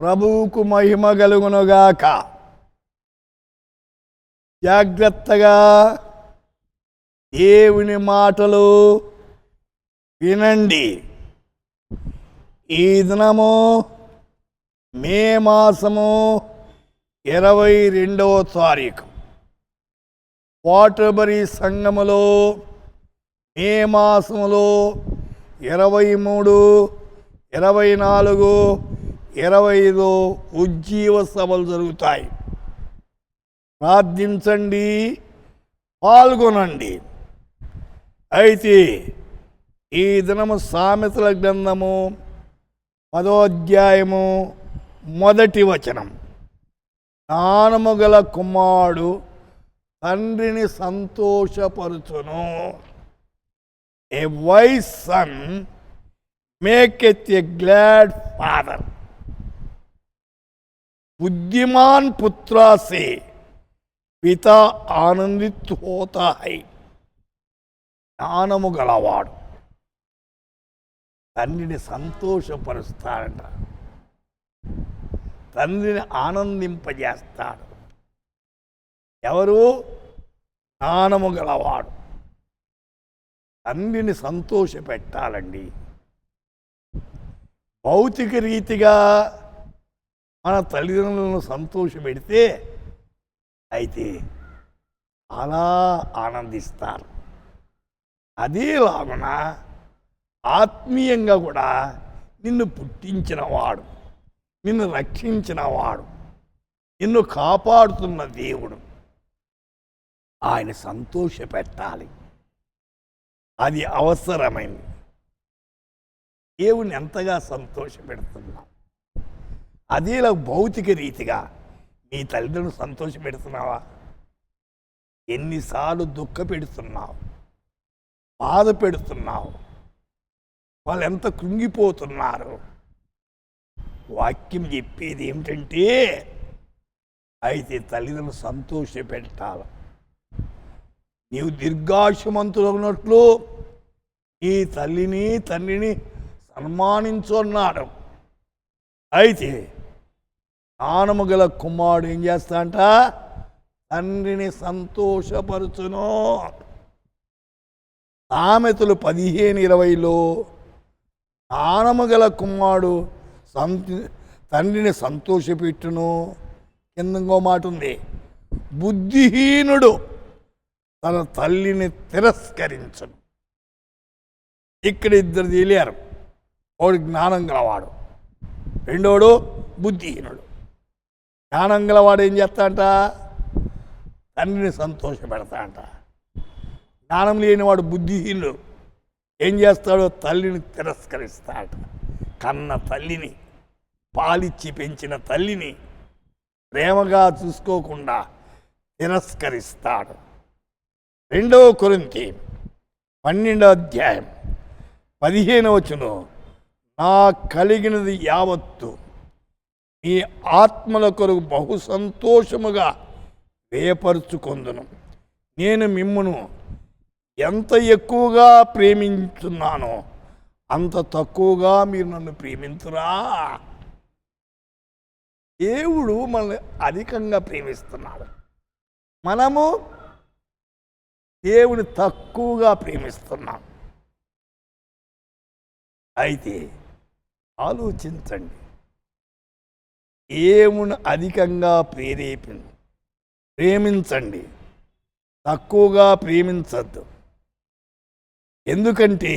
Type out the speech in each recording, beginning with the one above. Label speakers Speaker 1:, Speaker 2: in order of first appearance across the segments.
Speaker 1: ప్రభువుకు మహిమ కలుగునుగాక. జాగ్రత్తగా దేవుని మాటలు వినండి. ఈ దినము మే మాసము 22వ తారీఖు వాటర్బరీ సంఘములో మే మాసములో 23, 24, 25 ఉజ్జీవ సభలు జరుగుతాయి. ప్రార్థించండి, పాల్గొనండి. అయితే ఈ దినము సామెతల గ్రంథము 10వ అధ్యాయము 1వ వచనం, జ్ఞానము గల కుమారుడు తండ్రిని సంతోషపరుచును. A wise son maketh a glad father. बुद्धिमान पुत्रा से पिता आनंदित होता है. జ్ఞానము గలవాడు తండ్రిని సంతోషపరుస్తాడట, తండ్రిని ఆనందింపజేస్తాడు. ఎవరు? జ్ఞానము గలవాడు. తండ్రిని సంతోషపెట్టాలండి. భౌతిక రీతిగా మన తల్లిదండ్రులను సంతోషపెడితే అయితే అలా ఆనందిస్తారు. అదేలాగున ఆత్మీయంగా కూడా నిన్ను పుట్టించినవాడు, నిన్ను రక్షించినవాడు, నిన్ను కాపాడుతున్న దేవుడు, ఆయన సంతోషపెట్టాలి. అది అవసరమైంది. దేవుని ఎంతగా సంతోషపెడుతున్నావు. అదేలా భౌతిక రీతిగా నీ తల్లిదండ్రులు సంతోషపెడుతున్నావా? ఎన్నిసార్లు దుఃఖ పెడుతున్నావు, బాధ పెడుతున్నావు, వాళ్ళు ఎంత కృంగిపోతున్నారు. వాక్యం చెప్పేది ఏమిటంటే అయితే తల్లిదండ్రులు సంతోషపెట్టాలి. నీవు దీర్ఘాయుష్మంతులన్నట్లు నీ తల్లిని తండ్రిని సన్మానించున్నాడు. అయితే జ్ఞానము గల కుమారుడు ఏం చేస్తాడంట? తండ్రిని సంతోషపరుచును. సామెతలు 15:20లో జ్ఞానము గల కుమారుడు తండ్రిని సంతోషపెట్టును. కిందకో మాట ఉంది, బుద్ధిహీనుడు తన తల్లిని తిరస్కరించను. ఇక్కడ ఇద్దరు తెలియారు. వాడు జ్ఞానం గలవాడు, రెండోడు బుద్ధిహీనుడు. జ్ఞానం గలవాడు ఏం చేస్తాడంట? తండ్రిని సంతోషపెడతాడంట. జ్ఞానం లేనివాడు బుద్ధిహీనుడు ఏం చేస్తాడో? తల్లిని తిరస్కరిస్తాడట. కన్న తల్లిని, పాలిచ్చి పెంచిన తల్లిని ప్రేమగా చూసుకోకుండా తిరస్కరిస్తాడు. 2వ కొరింథీ 12వ అధ్యాయం 15వ వచనం, నా కలిగినది యావత్తు ఈ ఆత్మల కొరకు బహు సంతోషముగా వ్యయపరుచుకొందును. నేను మిమ్మును ఎంత ఎక్కువగా ప్రేమించున్నానో అంత తక్కువగా మీరు నన్ను ప్రేమించురా. దేవుడు మనల్ని అధికంగా ప్రేమిస్తున్నాడు, మనము దేవుని తక్కువగా ప్రేమిస్తున్నాం. అయితే ఆలోచించండి, దేవుని అధికంగా ప్రేమించండి, తక్కువగా ప్రేమించద్దు. ఎందుకంటే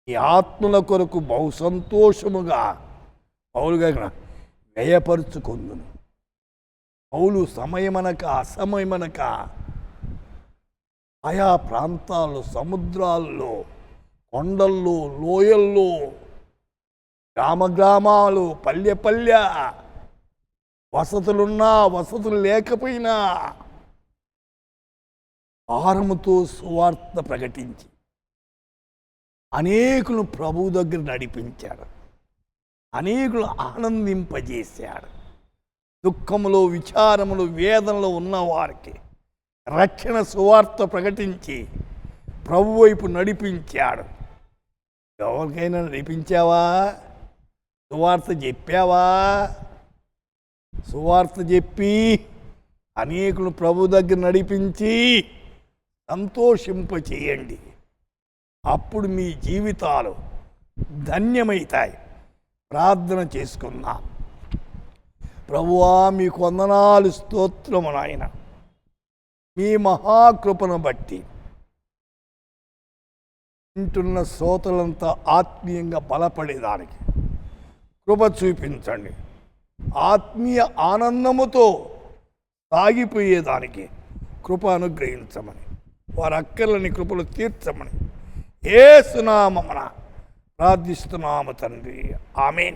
Speaker 1: ఈ ఆత్మల కొరకు బహు సంతోషముగా పౌలుగా వ్యయపరుచుకుందును. పౌలు సమయమనక అసమయమనక ఆయా ప్రాంతాల్లో, సముద్రాల్లో, కొండల్లో, లోయల్లో, గ్రామాలు, పల్లె వసతులున్నా వసతులు లేకపోయినా భారముతో సువార్త ప్రకటించి అనేకులను ప్రభువు దగ్గర నడిపించాడు, అనేకులు ఆనందింపజేశాడు. దుఃఖములో, విచారములు, వేదనలో ఉన్నవారికి రక్షణ సువార్త ప్రకటించి ప్రభు వైపు నడిపించాడు. ఎవరికైనా నడిపించావా? సువార్త చెప్పావా? సువార్త చెప్పి అనేకులు ప్రభు దగ్గర నడిపించి సంతోషింపచేయండి. అప్పుడు మీ జీవితాలు ధన్యమవుతాయి. ప్రార్థన చేసుకుందాం. ప్రభువా, మీకు వందనాలు, స్తోత్రము నాయన. మీ మహాకృపను బట్టి వింటున్న శ్రోతలంతా ఆత్మీయంగా బలపడేదానికి కృప చూపించండి. ఆత్మీయ ఆనందముతో సాగిపోయేదానికి కృప అనుగ్రహించమని, వారి అక్కర్లని కృపలు తీర్చమని యేసు నామమున ప్రార్థిస్తున్నాము తండ్రి. ఆమేన్.